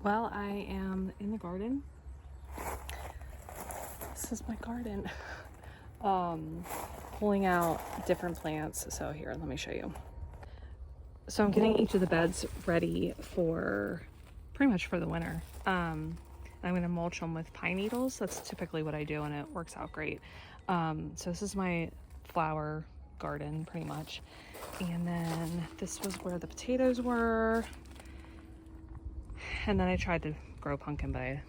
Well, I am in the garden. This is my garden. Pulling out different plants. So here, let me show you. So I'm getting each of the beds ready for pretty much for the winter. I'm going to mulch them with pine needles. That's typically what I do, and it works out great. So this is my flower garden pretty much. And then this was where the potatoes were. And then I tried to grow pumpkin, but I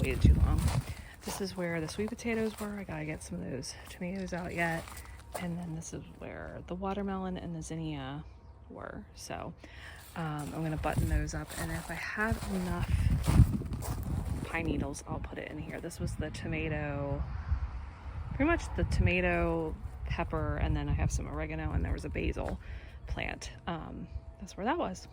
waited too long. This is where the sweet potatoes were. I gotta get some of those tomatoes out yet. And then this is where the watermelon and the zinnia were. So I'm gonna button those up, and if I have enough pine needles, I'll put it in here. This was the tomato, pretty much the tomato, pepper, and then I have some oregano, and there was a basil plant. That's where that was.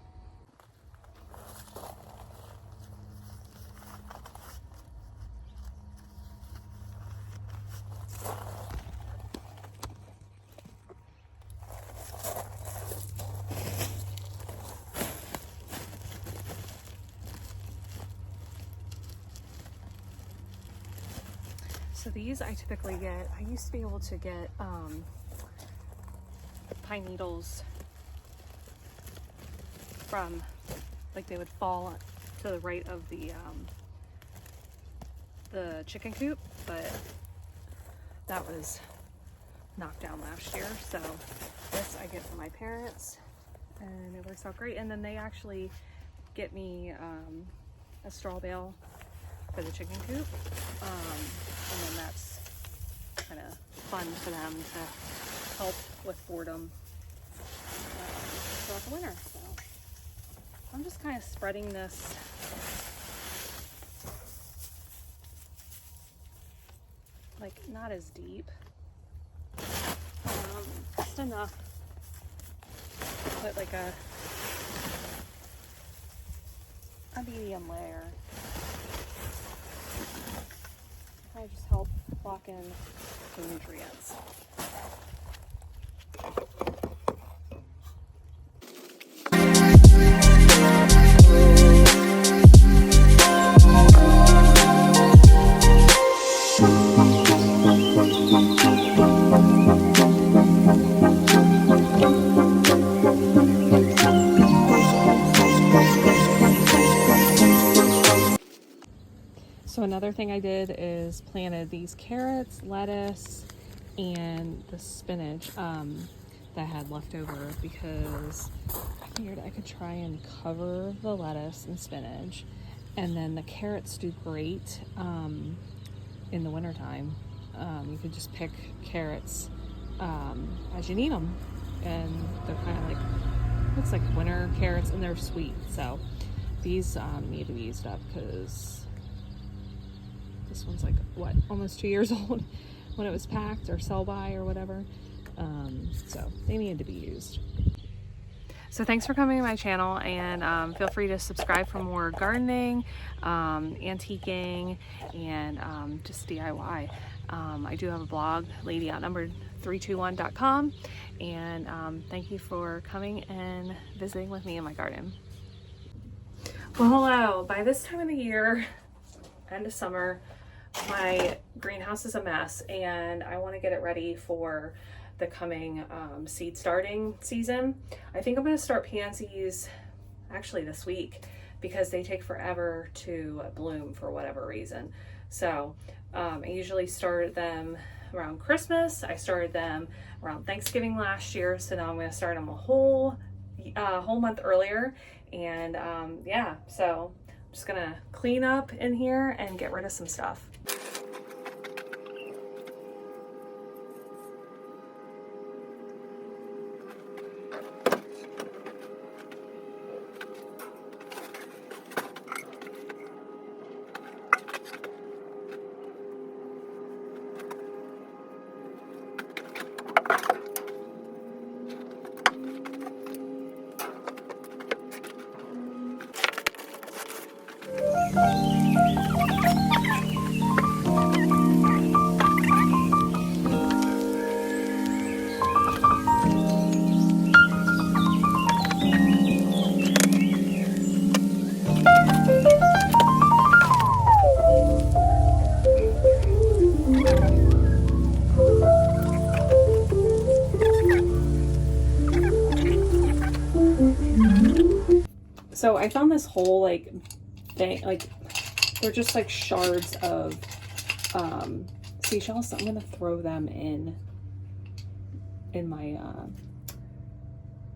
So these I typically get, I used to be able to get pine needles from, like, they would fall to the right of the chicken coop, but that was knocked down last year. So this I get from my parents, and it works out great. And then they actually get me a straw bale for the chicken coop, and then that's kind of fun for them to help with boredom throughout the winter. So I'm just kind of spreading this like not as deep, just enough to put like a medium layer. I just help lock in the nutrients. So another thing I did is planted these carrots, lettuce, and the spinach that I had left over, because I figured I could try and cover the lettuce and spinach, and then the carrots do great in the wintertime. You could just pick carrots as you need them, and they're kind of like, looks like winter carrots, and they're sweet. So these need to be used up, because this one's like, what, almost 2 years old when it was packed or sell by or whatever. So they needed to be used. So thanks for coming to my channel, and feel free to subscribe for more gardening, antiquing, and just DIY. I do have a blog, ladyoutnumbered321.com, and thank you for coming and visiting with me in my garden. Well, hello. By this time of the year, end of summer, my greenhouse is a mess, and I want to get it ready for the coming seed starting season. I think I'm going to start pansies actually this week, because they take forever to bloom for whatever reason. So I usually start them around Christmas. I started them around Thanksgiving last year, so now I'm going to start them a whole month earlier. And yeah, so I'm just gonna clean up in here and get rid of some stuff. So I found this whole like thing, like they're just like shards of seashells. So I'm gonna throw them in my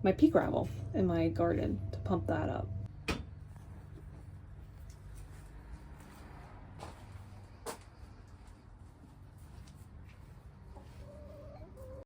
my pea gravel in my garden to pump that up.